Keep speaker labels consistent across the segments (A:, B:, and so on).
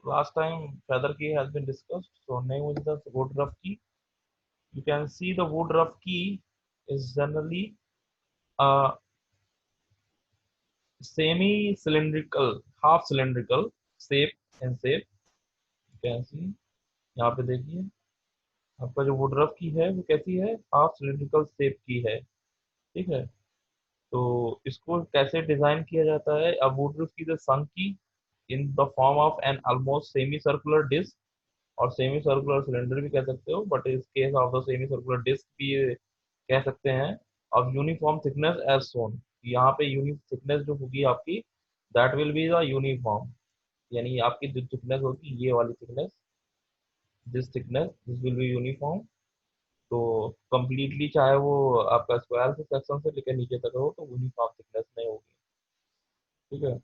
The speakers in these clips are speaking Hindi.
A: last time feather key has been discussed. So name is the Woodruff key. You can see the Woodruff key is generally a semi-cylindrical, half cylindrical shape and shape. You can see यहाँ पे देखिए आपका जो वुडरफ की है वो कैसी है, हाफ सिलिंड्रिकल शेप की है। ठीक है, तो इसको कैसे डिजाइन किया जाता है, अब वुडरफ की the sunk key in the form of an almost semi circular disc, और सेमी सर्कुलर सिलेंडर भी कह सकते हो, बट इस case of the semi circular disc भी कह सकते हैं। Of uniform thickness as shown, यहाँ पे यूनिक थिकनेस जो होगी आपकी, that will be the uniform, यानी आपकी जो थिकनेस होगी ये वाली thickness, this will be uniform. तो कंप्लीटली चाहे वो आपका स्क्वायर से सेक्शन से लेकर नीचे तक हो तो यूनिफॉर्म थिकनेस नहीं होगी। ठीक है,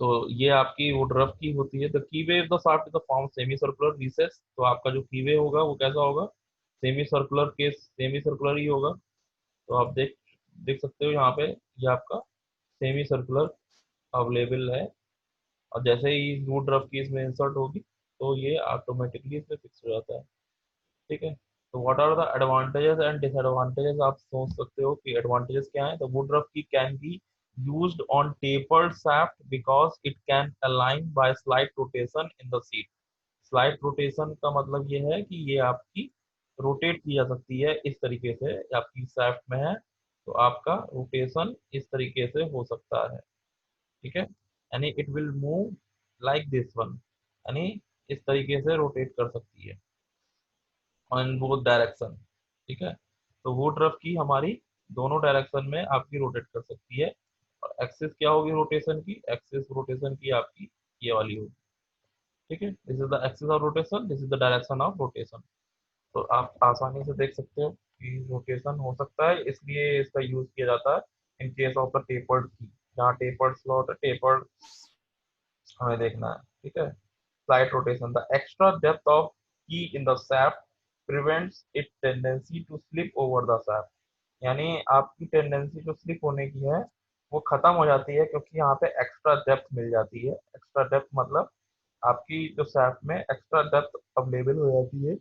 A: तो ये आपकी वुडरफ की होती है। The कीवे is the shaft in the form semi circular recess, तो आपका जो कीवे होगा वो कैसा होगा, सेमी सर्कुलर के सेमी सर्कुलर ही होगा। तो आप देख देख सकते हो यहाँ पे ये आपका सेमी सर्कुलर अवेलेबल है, और जैसे ही वुडरफ की इसमें इंसर्ट होगी तो ये ऑटोमेटिकली इसमें फिक्स हो जाता है। ठीक है, तो what are the advantages and disadvantages, आप सोच सकते हो कि एडवांटेजेस क्या है। The Woodruff key can be used on tapered shaft because it can align by slight rotation in the seat। Slide rotation का मतलब ये है कि ये आपकी रोटेट की जा सकती है इस तरीके से, आपकी शाफ्ट में है तो आपका रोटेशन इस तरीके से हो सकता है। ठीक है, यानी it will move like this one, यानी इस तरीके से रोटेट कर सकती है ऑन बोथ डायरेक्शन। ठीक है, तो वो ड्रफ की हमारी दोनों डायरेक्शन में आपकी रोटेट कर सकती है। और एक्सिस क्या होगी रोटेशन की, एक्सिस रोटेशन की आपकी ये वाली होगी। ठीक है, this is the axis of rotation, this is the direction of rotation. तो आप आसानी से देख सकते हो कि रोटेशन हो सकता है, इसलिए इसका यूज किया जाता है इन केस ऑफ द टेपर्ड की, जहाँ टेपर्ड स्लॉट है, टेपर्ड हमें देखना है। ठीक है, slide rotation, the extra depth of key in the shaft prevents its tendency to slip over the shaft, यानी आपकी टेंडेंसी जो स्लिप होने की है वो खत्म हो जाती है, क्योंकि यहाँ पे एक्स्ट्रा डेप्थ मिल जाती है। एक्स्ट्रा डेप्थ मतलब आपकी जो shaft में एक्स्ट्रा डेप्थ अवेलेबल हो जाती है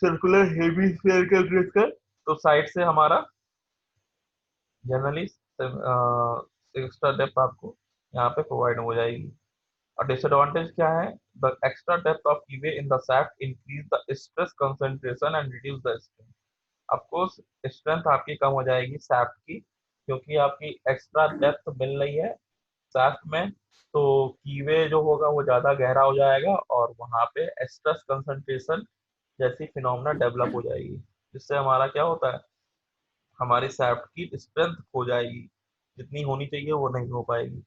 A: सर्कुलर हेमी स्फेरिकल डिस्क का, तो साइड से हमारा जनरली एक्स्ट्रा डेप्थ आपको यहाँ पे प्रोवाइड हो जाएगी। और डिसएडवांटेज क्या है, the extra depth of कीवे in the shaft increase the stress concentration and reduce the strength. आपको स्ट्रेंथ आपकी कम हो जाएगी shaft की, क्योंकि आपकी एक्स्ट्रा डेप्थ मिल रही है shaft में, तो कीवे जो होगा वो ज्यादा गहरा हो जाएगा और वहां पे स्ट्रेस कंसंट्रेशन जैसी फिनोमेना डेवलप हो जाएगी, जिससे हमारा क्या होता है, हमारी shaft की स्ट्रेंथ खो जाएगी, जितनी होनी चाहिए वो नहीं हो पाएगी।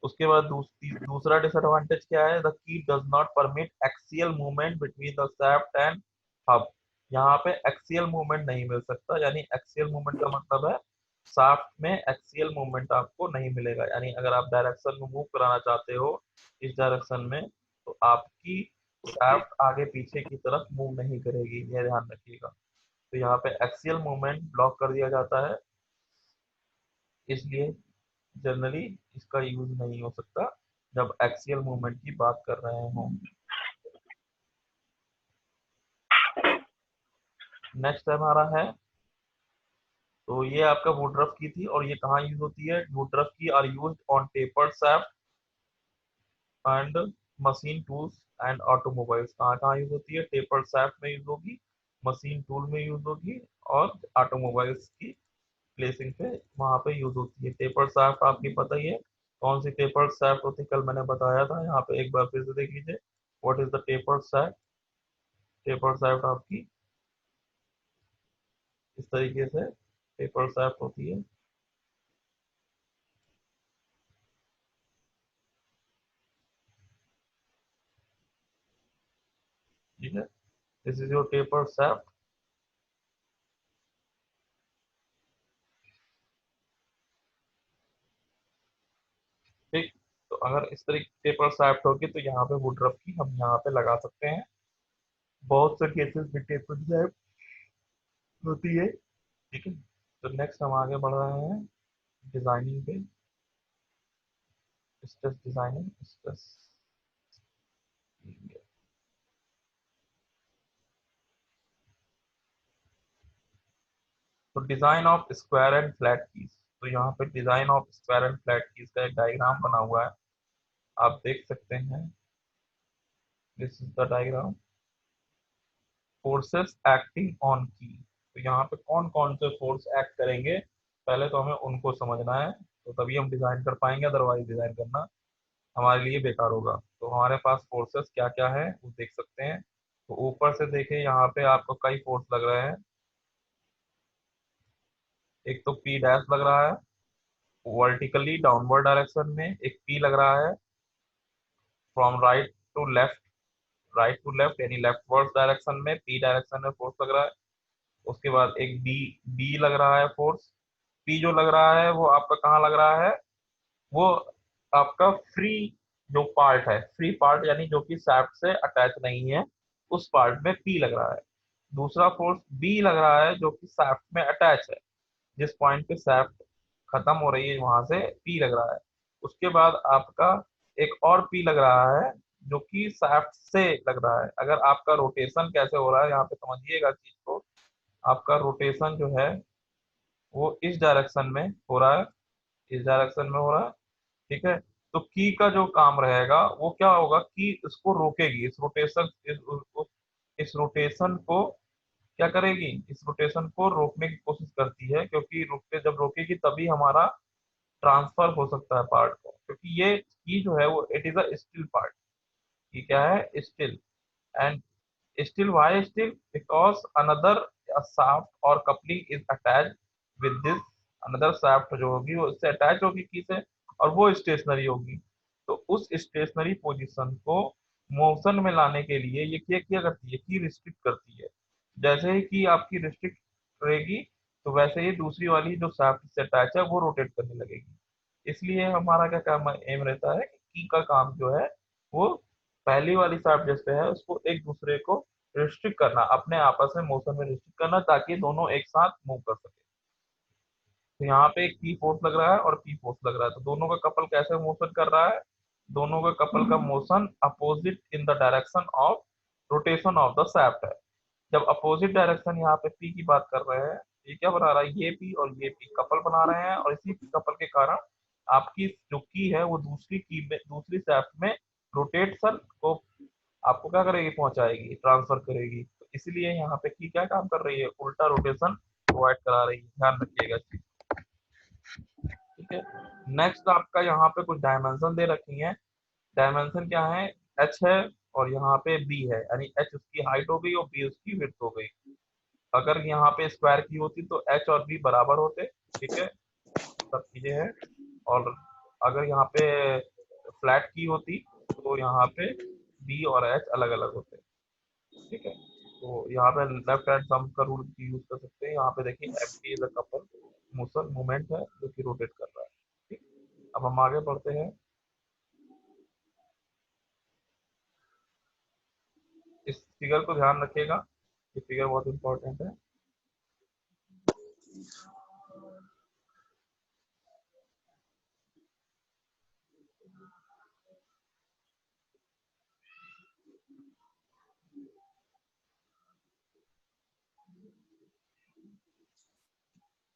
A: उसके बाद दूसरा डिसएडवांटेज क्या है, the key does not permit axial movement between the shaft and hub. यहाँ पे एक्सियल मूवमेंट नहीं मिल सकता, यानी एक्सियल मूवमेंट का मतलब है शाफ्ट में एक्सियल मूवमेंट आपको नहीं मिलेगा, यानी अगर आप डायरेक्शन में मूव कराना चाहते हो इस डायरेक्शन में तो आपकी शाफ्ट आगे पीछे की तरफ मूव नहीं करेगी, ये ध्यान रखिएगा। तो यहाँ पे एक्सियल मूवमेंट ब्लॉक कर दिया जाता है, इसलिए जनरली इसका यूज नहीं हो सकता जब एक्सियल मूवमेंट की बात कर रहे हों। नेक्स्ट हमारा है, तो ये आपका वुडरफ की थी, और ये कहाँ यूज होती है, Woodruff key are used on tapered shaft and machine tools and automobiles. कहाँ कहाँ यूज होती है, टेपर्ड शाफ्ट में यूज होगी, मशीन टूल में यूज होगी, और ऑटोमोबाइल्स की प्लेसिंग पे वहां पे यूज होती है। टेपर्ड शाफ्ट आपकी पता ही है कौन सी टेपर्ड शाफ्ट होती है, कल मैंने बताया था, यहाँ पे एक बार फिर से देख लीजिए। What is the tapered shaft, tapered shaft आपकी इस तरीके से टेपर्ड शाफ्ट होती है। ठीक है, this is your tapered shaft. ठीक, तो अगर इस तरीके टेपर्ड शाफ्ट होगी तो यहाँ पे वुडरफ की हम यहाँ पे लगा सकते हैं, बहुत से केसेस में टेपर्ड शाफ्ट होती है। ठीक है, तो नेक्स्ट हम आगे बढ़ रहे हैं डिजाइनिंग पे, स्ट्रेस डिजाइनिंग, स्ट्रेस तो design of square and flat keys, तो यहाँ पे design of square and flat keys का एक डायग्राम बना हुआ है, आप देख सकते हैं। This is the diagram. Forces acting on की, तो यहाँ पे कौन कौन से फोर्स एक्ट करेंगे, पहले तो हमें उनको समझना है, तो तभी हम डिजाइन कर पाएंगे, अदरवाइज डिजाइन करना हमारे लिए बेकार होगा। तो हमारे पास फोर्सेस क्या क्या है वो देख सकते हैं। तो ऊपर से देखें, यहाँ पे आपको कई फोर्स लग रहे हैं। एक तो पी डैश लग रहा है वर्टिकली डाउनवर्ड डायरेक्शन में, एक पी लग रहा है from right to left, right to left यानी लेफ्टवर्ड डायरेक्शन में, पी डायरेक्शन में फोर्स लग रहा है। उसके बाद एक बी, बी लग रहा है फोर्स। पी जो लग रहा है वो आपका कहाँ लग रहा है, वो आपका फ्री जो पार्ट है, फ्री पार्ट यानी जो कि शाफ्ट से अटैच नहीं है, उस पार्ट में पी लग रहा है। दूसरा फोर्स बी लग रहा है जो कि शाफ्ट में अटैच है, जिस पॉइंट पे शाफ्ट खत्म हो रही है वहां से पी लग रहा है। उसके बाद आपका एक और पी लग रहा है जो कि शाफ्ट से लग रहा है। अगर आपका रोटेशन कैसे हो रहा है यहाँ पे समझिएगा चीज को, आपका रोटेशन जो है वो इस डायरेक्शन में हो रहा है, इस डायरेक्शन में हो रहा है, ठीक है। तो की का जो काम रहेगा वो क्या होगा, की इसको रोकेगी, इस रोटेशन इस रोटेशन को क्या करेगी, इस रोटेशन को रोकने की कोशिश करती है, क्योंकि रुकते जब रोकेगी तभी हमारा ट्रांसफर हो सकता है पार्ट को, क्योंकि ये की जो है वो it is a steel part. ये क्या है, steel. And steel, why steel, because another shaft और coupling is attach with this, another shaft जो होगी वो इससे अटैच होगी की से, और वो स्टेशनरी होगी। तो उस स्टेशनरी पोजीशन को मोशन में लाने के लिए ये क्या क्या करती है, की रिस्ट्रिक्ट करती है। जैसे ही की आपकी रिस्ट्रिक्ट रहेगी, तो वैसे ही दूसरी वाली जो शाफ्ट से अटैच है वो रोटेट करने लगेगी। इसलिए हमारा क्या काम एम रहता है कि की का काम जो है वो पहली वाली शाफ्ट जिस पे है उसको एक दूसरे को रिस्ट्रिक्ट करना, अपने आपस में मोशन में रिस्ट्रिक्ट करना, ताकि दोनों एक साथ मूव कर सके। तो यहाँ पे एक पी फोर्स लग रहा है और पी फोर्स लग रहा है, तो दोनों का कपल कैसे मोशन कर रहा है, दोनों का कपल का motion opposite in the direction of rotation of the shaft है। जब अपोजिट डायरेक्शन यहाँ पे पी की बात कर रहे हैं, ये क्या बना रहा है, ये पी और ये पी कपल बना रहे हैं, और इसी कपल के कारण आपकी जो की है वो दूसरी की में, दूसरी शाफ्ट में रोटेशन को आपको क्या करेगी, पहुंचाएगी, ट्रांसफर करेगी। तो इसलिए यहाँ पे की क्या काम कर रही है, उल्टा रोटेशन प्रोवाइड करा रही है, ध्यान रखिएगा इस चीज, ठीक है। नेक्स्ट आपका यहाँ पे कुछ डायमेंशन दे रखी है। डायमेंशन क्या है, एच है और यहाँ पे बी है, यानी एच उसकी हाइट हो गई और बी उसकी विड्थ हो गई। अगर यहाँ पे स्क्वायर की होती तो एच और बी बराबर होते, ठीक है, सब चीजें हैं। और अगर यहाँ पे फ्लैट की होती तो यहाँ पे बी और एच अलग अलग होते, ठीक है। तो यहाँ पे लेफ्ट हैंड सम का रूल यूज कर सकते हैं। यहाँ पे देखिए F T is a couple motion movement है जो कि रोटेट कर रहा है, ठीक। अब हम आगे बढ़ते हैं, इस फिगर को ध्यान रखिएगा, ये फिगर बहुत इंपॉर्टेंट है।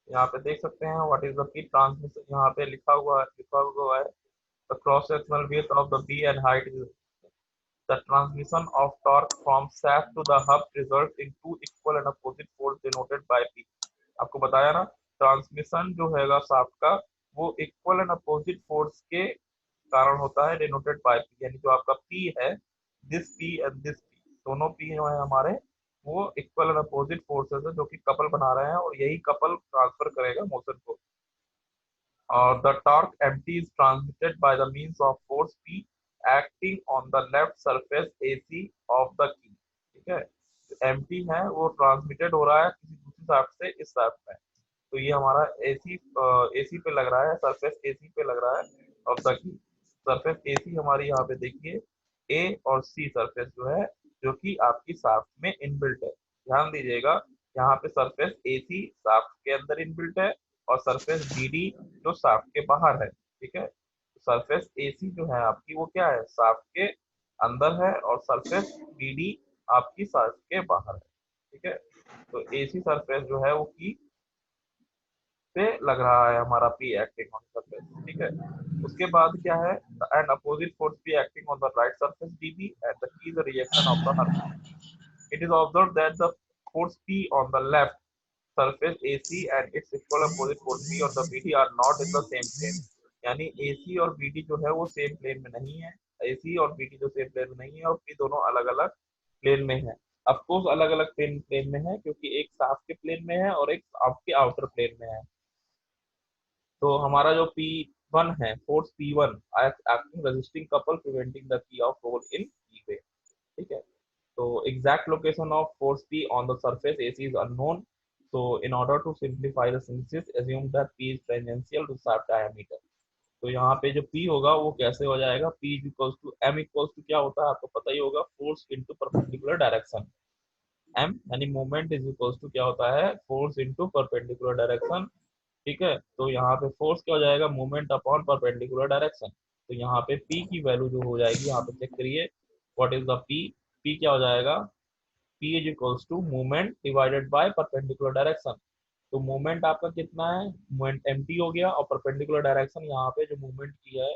A: यहाँ पे देख सकते हैं what is the P transmission, यहाँ पे लिखा हुआ है the cross sectional width of the B and height is the transmission of torque from shaft to the hub results in two equal and opposite force denoted by P। आपको बताया ना, ट्रांसमिशन जो हैगा शाफ्ट का वो इक्वल एंड अपोजिट फोर्स के कारण होता है, डिनोटेड बाय P, यानी जो आपका P है, this P and this P, दोनों P जो है हमारे वो इक्वल एंड अपोजिट फोर्सेस है जो कि कपल बना रहे हैं, और यही कपल ट्रांसफर करेगा मोशन को। The torque empty is transmitted by the means of force P acting on the left surface AC of the key, ठीक है। एम्प्टी है वो ट्रांसमिटेड हो रहा है किसी दूसरी शाफ्ट से इस शाफ्ट में, तो ये हमारा एसी एसी पे लग रहा है, सरफेस एसी पे लग रहा है ऑफ द की। सरफेस एसी हमारी यहाँ पे देखिए ए और सी सरफेस जो है, जो कि आपकी शाफ्ट में इनबिल्ट है, ध्यान दीजिएगा। यहाँ पे सरफेस एसी शाफ्ट के अंदर इनबिल्ट है, और सरफेस बीडी जो शाफ्ट के बाहर है, ठीक है। सरफेस एसी जो है आपकी वो क्या है, शाफ्ट के अंदर है, और सरफेस बीडी आपकी शाफ्ट के बाहर है, ठीक है। तो एसी सरफेस जो है वो की पे लग रहा है हमारा पी एक्टिंग ऑन सरफेस, ठीक है। उसके बाद क्या है, and opposite force P acting on the right surface dB and the key the reaction of the her. It is observed that the force P on the left surface AC and its equal opposite force P on the BD are not in the same plane। यानी AC और BD जो है वो सेम प्लेन में नहीं है, AC और BD जो सेम प्लेन में नहीं है, और P दोनों अलग अलग प्लेन में है। ऑफ कोर्स अलग अलग प्लेन में है, क्योंकि एक शाफ्ट के प्लेन में है और एक आपके आउटर प्लेन में है। तो हमारा जो P1 है, force P1 acting resisting couple preventing the key of roll in keyway, ठीक है। So exact location of force P on the surface AC is unknown. So in order to simplify the synthesis, assume that P is tangential to shaft diameter। तो यहाँ पे जो P होगा वो कैसे हो जाएगा, P equals to M equals to क्या होता है आपको पता ही होगा, force into perpendicular direction. M यानी मोमेंट इज इक्वल्स टू क्या होता है, फोर्स इनटू परपेंडिकुलर डायरेक्शन, ठीक है। तो यहाँ पे फोर्स क्या हो जाएगा, मोमेंट अपॉन परपेंडिकुलर डायरेक्शन। तो यहाँ पे P की वैल्यू जो हो जाएगी, यहाँ पे चेक करिए, what is the P। P क्या हो जाएगा, P is equals to moment divided by perpendicular direction. तो मोमेंट आपका कितना है, मोमेंट mt हो गया, और परपेंडिकुलर डायरेक्शन यहाँ पे जो मूवमेंट की है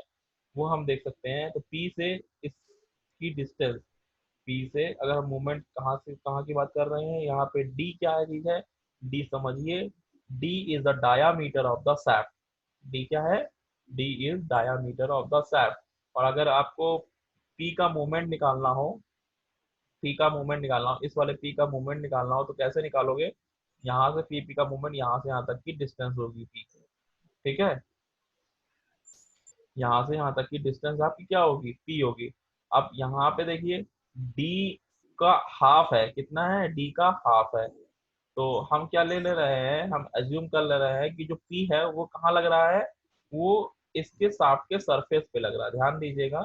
A: वो हम देख सकते हैं। तो P से इसकी डिस्टेंस, P से अगर हम मूवमेंट कहाँ से कहाँ की बात कर रहे हैं, यहाँ पे D क्या है, चीज है D, समझिए, D is the diameter of the SAP. D क्या है, D is diameter of the SAP. और अगर आपको P का मूवमेंट निकालना हो, P का मूवमेंट निकालना हो, इस वाले P का मूवमेंट निकालना हो, तो कैसे निकालोगे, यहाँ से P का मूवमेंट यहाँ से यहाँ तक की डिस्टेंस होगी P, ठीक है। यहाँ से यहाँ तक की डिस्टेंस आपकी क्या होगी, P होगी। अब यहाँ पे देखिए D का हाफ है, कितना है, D का हाफ है। तो हम क्या ले रहे हैं, हम एज्यूम कर ले रहे हैं कि जो P है वो कहाँ लग रहा है, वो इसके शाफ्ट के सरफेस पे लग रहा है। ध्यान दीजिएगा,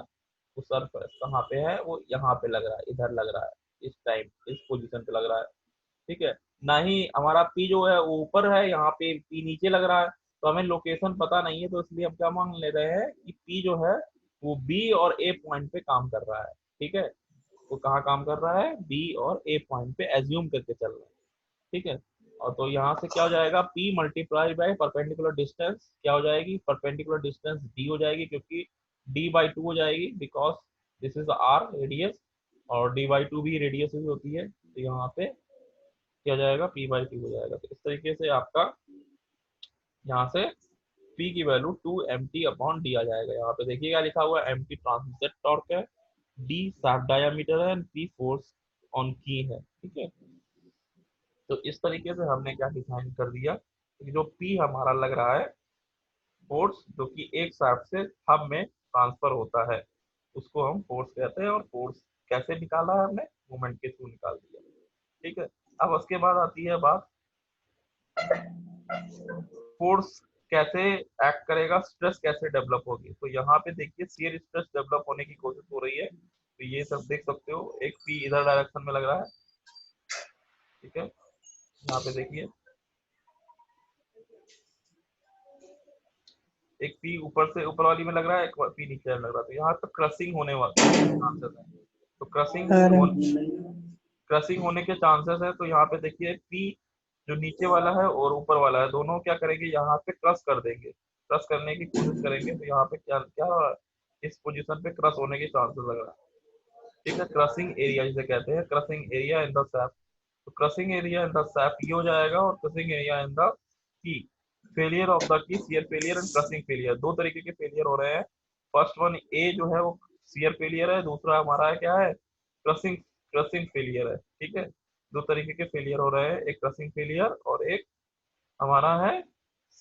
A: वो सरफेस कहाँ पे है, वो यहाँ पे लग रहा है, इधर लग रहा है, इस टाइम इस पोजीशन पे लग रहा है, ठीक है। ना ही हमारा P जो है वो ऊपर है, यहाँ पे P नीचे लग रहा है। तो हमें लोकेशन पता नहीं है, तो इसलिए हम क्या मान ले रहे हैं कि P जो है वो B और A पॉइंट पे काम कर रहा है, ठीक है। वो कहाँ काम कर रहा है, B और A पॉइंट पे एज्यूम करके चल रहा है, ठीक है। और तो यहाँ से क्या हो जाएगा, P multiply by perpendicular distance क्या हो जाएगी, परपेंडिकुलर डिस्टेंस D हो जाएगी, क्योंकि D/2 हो जाएगी, because this is R radius, और D/2 भी रेडियस ही होती है। तो यहाँ पे क्या हो जाएगा, P/2 हो जाएगा। तो इस तरीके से आपका यहाँ से P की वैल्यू 2mt/d आ जाएगा। यहाँ पे देखिए क्या लिखा हुआ है, mt ट्रांसमिटेड टॉर्क है, D शाफ्ट डायमीटर है, P फोर्स ऑन की है, ठीक है। तो इस तरीके से हमने क्या डिफाइन कर दिया कि जो P हमारा लग रहा है, फोर्स जो कि एक शाफ्ट से हब में ट्रांसफर होता है, उसको हम फोर्स कहते हैं। और फोर्स कैसे निकाला है हमने, मोमेंट के थ्रू निकाल दिया, ठीक है। अब उसके बाद आती है बात, फोर्स कैसे एक्ट करेगा, स्ट्रेस कैसे डेवलप होगी। तो यहाँ पे देखिए शियर स्ट्रेस डेवलप होने की कोशिश हो रही है। तो ये सब देख सकते हो, एक P इधर डायरेक्शन में लग रहा है, ठीक है। यहाँ पे देखिए एक P ऊपर से ऊपर वाली में लग रहा है, एक P नीचे लग रहा है। तो यहाँ पे क्रशिंग होने वाले चांसेस है। तो
B: अरे
A: क्रशिंग होने के चांसेस है। तो यहाँ पे देखिए P जो नीचे वाला है और ऊपर वाला है, दोनों क्या करेंगे, यहाँ पे क्रश कर देंगे, क्रश करने की कोशिश करेंगे। तो यहाँ पे क्या क्या इस पोजीशन पे क्रश होने के चांसेस लग रहा है, ठीक है। क्रशिंग एरिया जिसे कहते हैं, crushing area in the sap. तो crushing area in the sap ये हो जाएगा, और crushing area in the key, failure of the key, shear failure and crushing failure, दो तरीके के फेलियर हो रहे हैं। फर्स्ट वन ए जो है वो शियर फेलियर है, दूसरा हमारा है क्या है, क्रशिंग क्रशिंग फेलियर है, ठीक है। दो तरीके के फेलियर हो रहे हैं, एक क्रशिंग फेलियर और एक हमारा है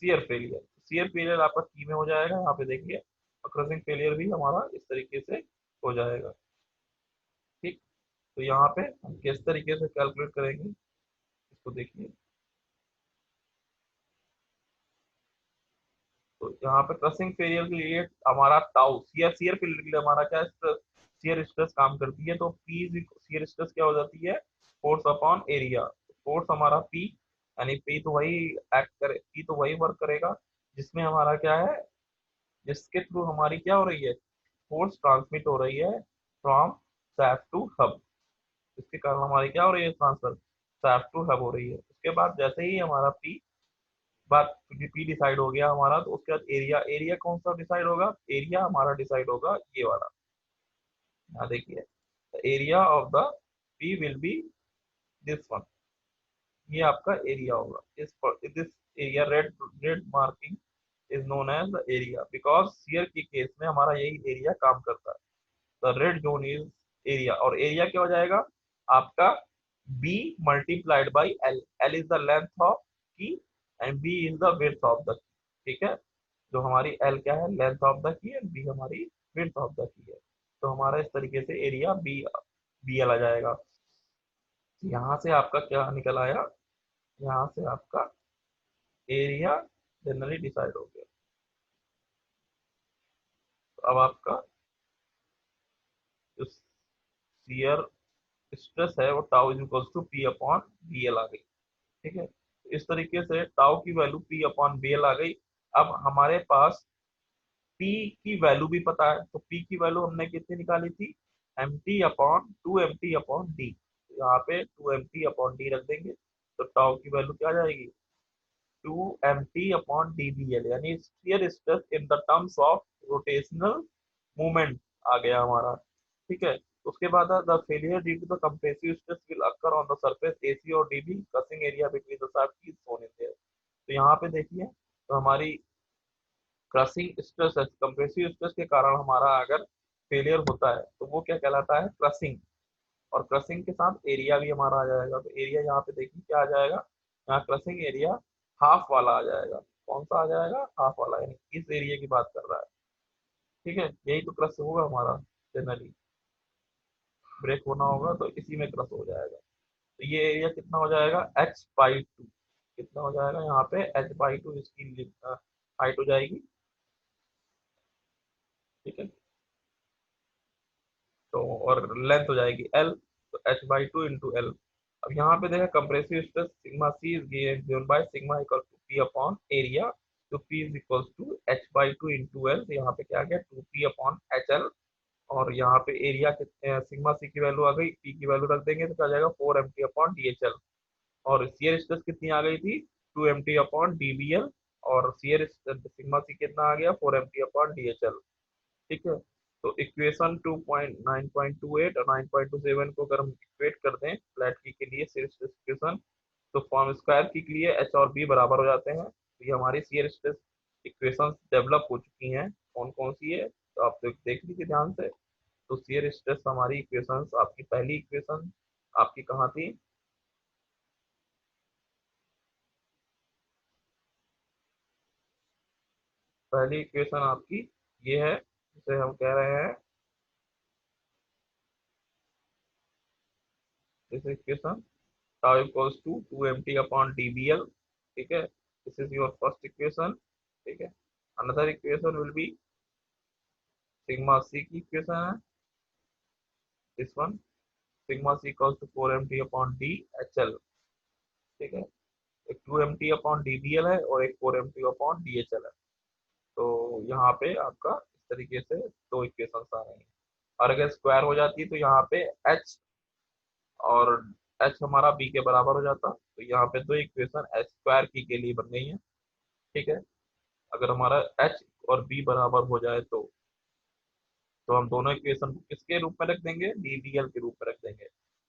A: शियर फेलियर। शियर फेलियर आपका की में हो जाएगा, यहाँ पे देखिए, और क्रशिंग फेलियर भी हमारा इस तरीके से हो जाएगा, ठीक। तो यहाँ पे हम किस तरीके से कैलकुलेट करेंगे, इसको देखिए। तो यहाँ पे क्रशिंग फेलियर के लिए हमारा टाउ, शियर शियर फेलियर के लिए हमारा क्या स्ट्रेस, शियर स्ट्रेस काम करती है। तो पी शियर स्ट्रेस क्या हो जाती है, फोर्स अपॉन एरिया। फोर्स हमारा पी, यानी पी तो वही एक्ट करे, पी तो वही वर्क करेगा जिसमें हमारा क्या है, जिसके थ्रू हमारी क्या हो रही है, फोर्स ट्रांसमिट हो रही है फ्रॉम सैप टू हब। इसके कारण हमारी क्या हो रही है, ट्रांसफर सैप टू हब हो रही है। उसके बाद जैसे ही हमारा पी बात पी डिसाइड हो गया हमारा, तो उसके बाद एरिया, एरिया कौन सा डिसाइड होगा, एरिया हमारा डिसाइड होगा ये वाला। यहाँ देखिए, area of the P will be this one, ये आपका एरिया होगा। इस this area, red red marking is known as the area, because shear के केस में हमारा यही एरिया काम करता है। The red zone is area, और एरिया क्या हो जाएगा आपका, B multiplied by L, L is the length of key and B is the width of the key, ठीक है। जो हमारी एल क्या है, length of the key, and B हमारी विड्थ ऑफ द की है। तो हमारा इस तरीके से एरिया बी बी एल आ जाएगा। यहाँ से आपका क्या निकल आया, यहाँ से आपका एरिया जनरली डिसाइड हो गया। तो अब आपका जो शियर स्ट्रेस है वो tau is equal to P upon B L आ गई, ठीक है। इस तरीके से टाउ की value P upon B L आ गई। अब हमारे पास पी की वैल्यू भी पता है, तो पी की वैल्यू हमने कितनी निकाली थी, M T upon two M T upon D. यहाँ पे two M T upon D रख देंगे, तो टाउ की वैल्यू क्या आ जाएगी, two M T upon D B L, यानी shear stress in the terms of rotational movement आ गया हमारा, ठीक है। उसके बाद the failure due to the compressive stress will occur on the surface AC और DB, crushing area between the shaft is shown in their. तो यहाँ पे देखिए, तो हमारी क्रशिंग स्ट्रेस है, कंप्रेसिव स्ट्रेस के कारण हमारा अगर फेलियर होता है तो वो क्या कहलाता है, क्रशिंग। और क्रशिंग के साथ एरिया भी हमारा आ जाएगा, तो एरिया यहाँ पे देखिए क्या आ जाएगा, यहाँ क्रशिंग एरिया हाफ वाला आ जाएगा। कौन सा आ जाएगा, हाफ वाला, यानी इस एरिया की बात कर रहा है, ठीक है। यही तो क्रश होगा हमारा, जनरली ब्रेक होना होगा तो इसी में क्रश हो जाएगा। तो ये एरिया कितना हो जाएगा, h/2, कितना हो जाएगा यहाँ पे, h/2 इसकी हाइट हो जाएगी, ठीक है। तो और लेंथ हो जाएगी l, तो h/2 इंटू एल। अब यहाँ पे देखा compressive stress sigma C is given by sigma equal to P upon area, तो P is equal to h/2 into L, तो यहाँ पे क्या आ गया, 2p अपॉन एच एल। और यहाँ पे एरिया कितने, सिग्मा सी की वैल्यू आ गई, पी की वैल्यू रख देंगे तो क्या आ जाएगा, 4 mt upon D H L. और सीयर स्ट्रेस कितनी आ गई थी, 2 mt upon D B L. और सीयर सिग्मा सी कितना आ गया, 4 mt upon D H L, ठीक है। तो इक्वेशन 2.9.28 और 9.27 को अगर हम इक्वेट कर दें फ्लैट की के लिए सीयर स्ट्रेस इक्वेशन, तो फॉर्म स्क्वायर की के लिए एच और बी बराबर हो जाते हैं। तो ये हमारी सीयर स्ट्रेस इक्वेशन डेवलप हो चुकी हैं, कौन कौन सी है, तो आप देख लीजिए ध्यान से। तो शियर स्ट्रेस हमारी इक्वेशंस, आपकी पहली इक्वेशन आपकी कहाँ थी, पहली इक्वेशन आपकी ये है, जिसे हम कह रहे हैं this equation tau equals to 2 mt upon dBl, ठीक है। This is your first equation, ठीक है। Another equation will be sigma C की इक्वेशन है, this one, sigma C equals to 4 mt upon D H L, ठीक है। एक 2 mt अपॉन dBl है और एक 4 mt अपॉन DHL है। तो यहाँ पे आपका इस तरीके से दो इक्वेशंस आ रही हैं। और अगर स्क्वायर हो जाती है तो यहाँ पे एच और एच हमारा बी के बराबर हो जाता, तो यहाँ पे दो इक्वेशन एच स्क्वायर की के लिए बन गई है, ठीक है। अगर हमारा एच और बी बराबर हो जाए तो हम दोनों इक्वेशन को किसके रूप में रख देंगे, डीडीएल के रूप में रख देंगे।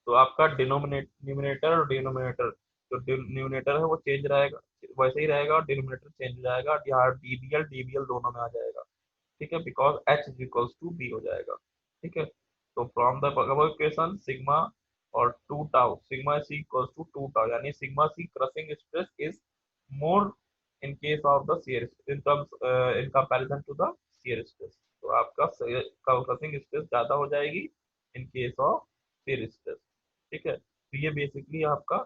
A: तो आपका न्यूमिनेटर और डिनोमिनेटर, जो न्यूमिनेटर है वो चेंज रहेगा, वैसे ही रहेगा, और डिनोमिनेटर चेंज हो जाएगा, यहाँ डीडीएल डीबीएल दोनों में आ जाएगा, ठीक है, because H is equals to B हो जाएगा, ठीक है। तो फ्रॉम द इक्वेशन सिग्मा और two tau, sigma C equals to two tau, यानी sigma C crushing stress is more in case of the shear in terms in comparison to the shear stress. तो आपका क्रशिंग स्ट्रेस ज्यादा हो जाएगी in case of shear stress, ठीक है। तो ये बेसिकली आपका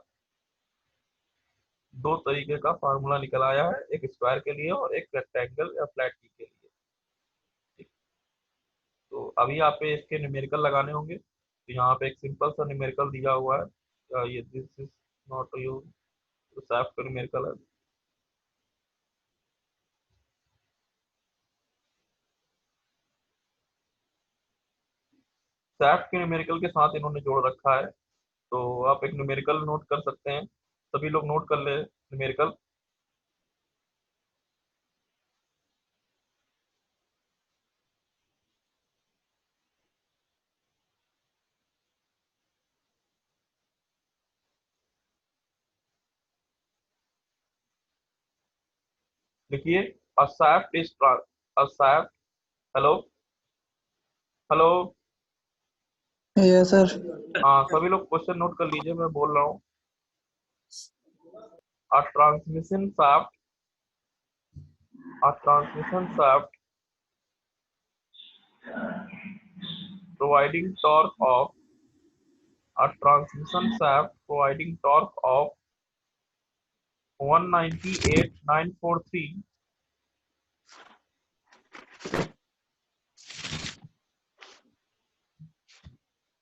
A: दो तरीके का फार्मूला निकल आया है, एक स्क्वायर के लिए और एक रेक्टेंगल या फ्लैट की के लिए, ठीक। तो अभी आप पे इसके न्यूमेरिकल लगाने होंगे, तो यहाँ पे एक सिंपल सा न्यूमेरिकल दिया हुआ है, ये दिस इज नॉट यूज, तो सैफ का न्यूमेरिकल है। सैफ के न्यूमेरिकल के साथ इन्होंने जोड़ रखा है, तो आप एक न्यूमेरिकल नोट कर सकते हैं, सभी लोग नोट कर ले न्यूमेरिकल। लिखिए, अ shaft is a shaft, hello hello.
B: Yes sir.
A: हाँ, सभी लोग क्वेश्चन नोट कर लीजिए, मैं बोल रहा हूँ। अ transmission shaft, a transmission shaft providing torque of, a transmission shaft providing torque of 198,943,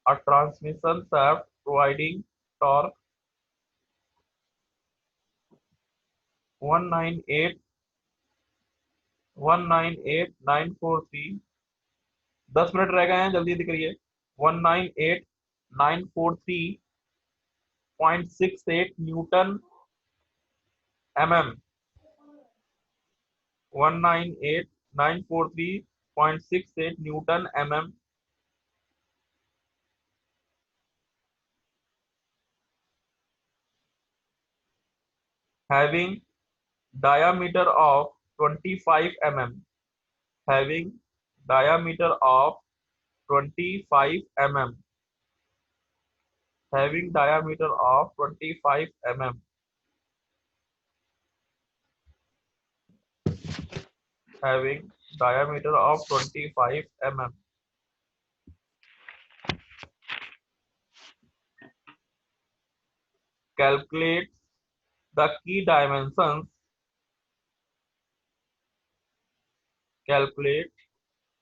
A: a transmission shaft providing torque 198 198,943। 10 minute रह गए हैं, जल्दी जल्दी करिए। 198,943.68 Newton mm, 198,943.68 Newton mm, having diameter of 25 mm, having diameter of 25 mm, having diameter of 25 mm, having diameter of 25 mm. Calculate the key dimensions, calculate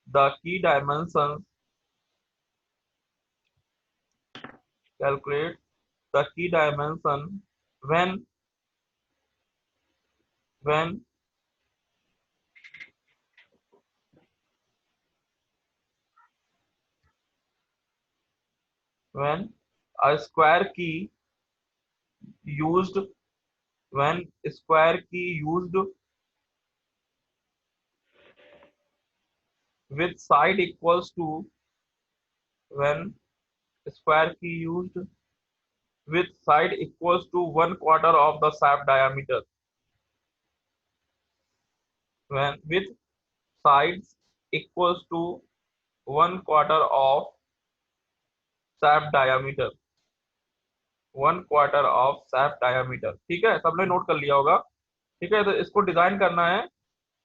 A: the key dimensions, calculate the key dimension when when when a square key used, when square key used with side equals to, when square key used with side equals to 1/4 of the shaft diameter, when with sides equals to 1/4 of shaft diameter, 1/4 of shaft diameter। ठीक है, सबने नोट कर लिया होगा। ठीक है, तो इसको डिजाइन करना है।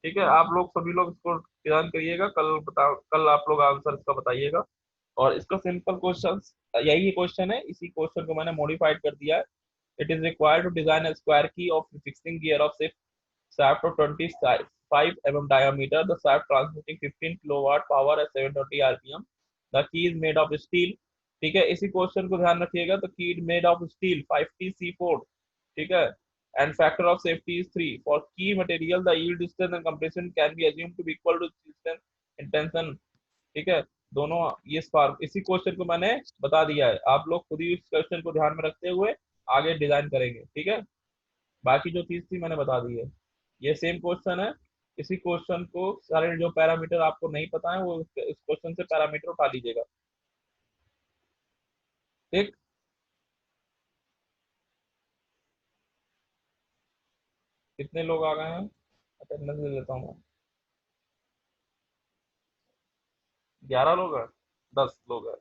A: ठीक है, आप लोग सभी लोग इसको डिजाइन करिएगा, कल बताओ, कल आप लोग आंसर इसका बताइएगा। और इसका सिंपल क्वेश्चन यही क्वेश्चन है, इसी क्वेश्चन को मैंने मॉडिफाइड कर दिया है। It is required to design a square key of fixing gear of shaft of 25 mm diameter, the shaft transmitting 15 kilowatt power at 720 rpm, the key is made of steel। ठीक है, इसी क्वेश्चन को ध्यान रखिएगा। तो की मेड ऑफ स्टील 5TC4। ठीक है, and factor of safety is 3 for key material, the yield strength and compression can be assumed to be equal to resistance and tension। ठीक है, दोनों ये स्पार्क, इसी क्वेश्चन को मैंने बता दिया है। आप लोग खुद ही इस क्वेश्चन को ध्यान में रखते हुए आगे डिजाइन करेंगे। ठीक है, बाकी जो चीज थी मैंने बता दी है। ये सेम क्वेश्चन है, इसी क्वेश्चन को सारे जो पैरामीटर आपको नहीं पता है वो इस क्वेश्चन से पैरामीटर उठा लीजिएगा। ठीक, कितने लोग आ गए हैं, अटेंडेंस ले लेता हूँ मैं। 11 लोग हैं, 10 लोग हैं।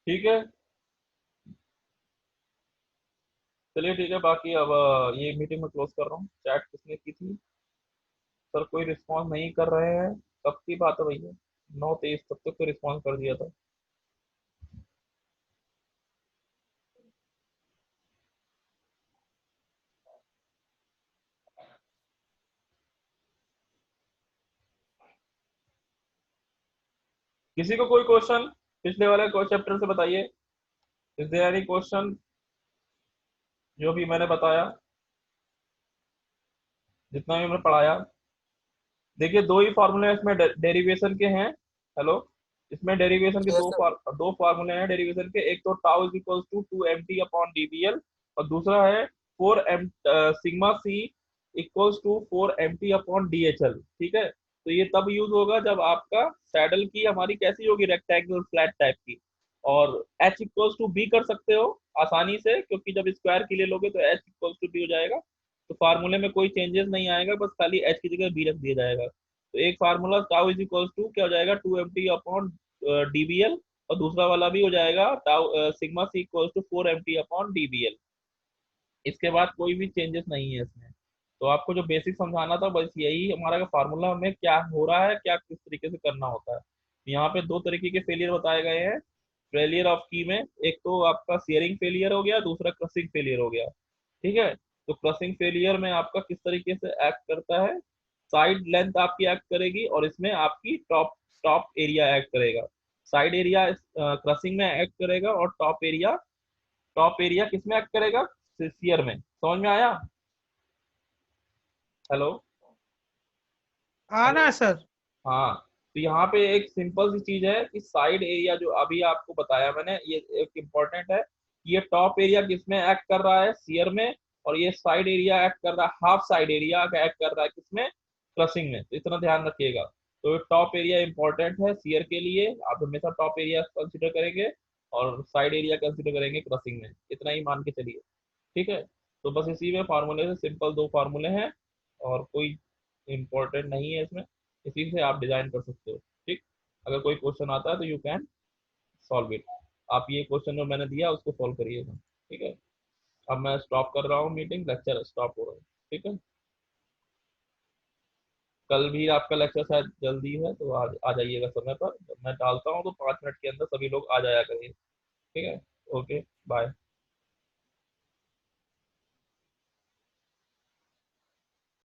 A: ठीक है, चलिए ठीक है। बाकी अब ये मीटिंग में क्लोज कर रहा हूँ। चैट किसने की थी सर? कोई रिस्पॉन्स नहीं कर रहे हैं। कब की बात है भैया? 9:23 तब तक तो रिस्पॉन्स कर दिया था। किसी को कोई क्वेश्चन पिछले वाले चैप्टर से बताइए। इज देयर एनी क्वेश्चन जो भी मैंने बताया, जितना भी मैंने पढ़ाया? देखिए, दो ही फार्मूले इसमें डेरिवेशन के हैं। हेलो, इसमें डेरिवेशन के
B: यस सर।
A: दो फार्मूले हैं डेरिवेशन के। एक तो tau is equal to 2 mt upon dbl, और दूसरा है 4 m sigma C equals to 4 mt upon dhl। ठीक है, तो ये तब यूज होगा जब आपका सैडल की हमारी कैसी होगी, रेक्टेंगल फ्लैट टाइप की। और h इक्वल्स टू b कर सकते हो आसानी से, क्योंकि जब स्क्वायर के लिए लोगे तो h इक्वल्स टू b हो जाएगा। तो फार्मूले में कोई चेंजेस नहीं आएगा, बस खाली h की जगह b रख दिया जाएगा। तो एक formula tau is equal to क्या हो जाएगा, 2 mt अपॉन dbl, और दूसरा वाला भी हो जाएगा tau sigma C equal to 4 mt upon dbl। इसके बाद कोई भी चेंजेस नहीं है इसमें। तो आपको जो बेसिक समझाना था बस यही हमारा फार्मूला में क्या हो रहा है, क्या किस तरीके से करना होता है। यहाँ पे दो तरीके के फेलियर बताए गए हैं फेलियर ऑफ की में। एक तो आपका सियरिंग फेलियर हो गया, दूसरा क्रसिंग फेलियर हो गया। ठीक है, तो क्रसिंग फेलियर में आपका किस तरीके से एक्ट करता है, साइड लेंथ आपकी एक्ट करेगी, और इसमें आपकी टॉप टॉप एरिया एक्ट करेगा। साइड एरिया क्रसिंग में एक्ट करेगा, और टॉप एरिया किस में एक्ट करेगा, सियर में। समझ में आया? हेलो?
B: हाँ
A: हेलो?
B: ना सर।
A: हाँ, तो यहाँ पे एक सिंपल सी चीज है कि साइड एरिया जो अभी आपको बताया मैंने, ये एक इम्पोर्टेंट है कि ये टॉप एरिया किसमें एक्ट कर रहा है, सियर में। और ये साइड एरिया एक्ट कर रहा है, हाफ साइड एरिया एक्ट कर रहा है किसमें, क्रसिंग में। तो इतना ध्यान रखिएगा। तो टॉप एरिया इंपॉर्टेंट है सियर के लिए, आप हमेशा टॉप एरिया कंसिडर करेंगे, और साइड एरिया कंसिडर करेंगे क्रसिंग में। इतना ही मान के चलिए। ठीक है, तो बस इसी में फार्मूले से सिंपल दो फार्मूले हैं, और कोई इम्पोर्टेंट नहीं है इसमें। इसी से आप डिजाइन कर सकते हो। ठीक, अगर कोई क्वेश्चन आता है तो यू कैन सॉल्व इट। आप ये क्वेश्चन जो मैंने दिया उसको सॉल्व करिएगा। ठीक है, अब मैं स्टॉप कर रहा हूँ, मीटिंग लेक्चर स्टॉप हो रहा है। ठीक है, कल भी आपका लेक्चर शायद जल्दी है, तो आ जाइएगा समय पर। जब मैं डालता हूँ तो 5 मिनट के अंदर सभी लोग आ जाया करिए। ठीक है, ओके, बाय।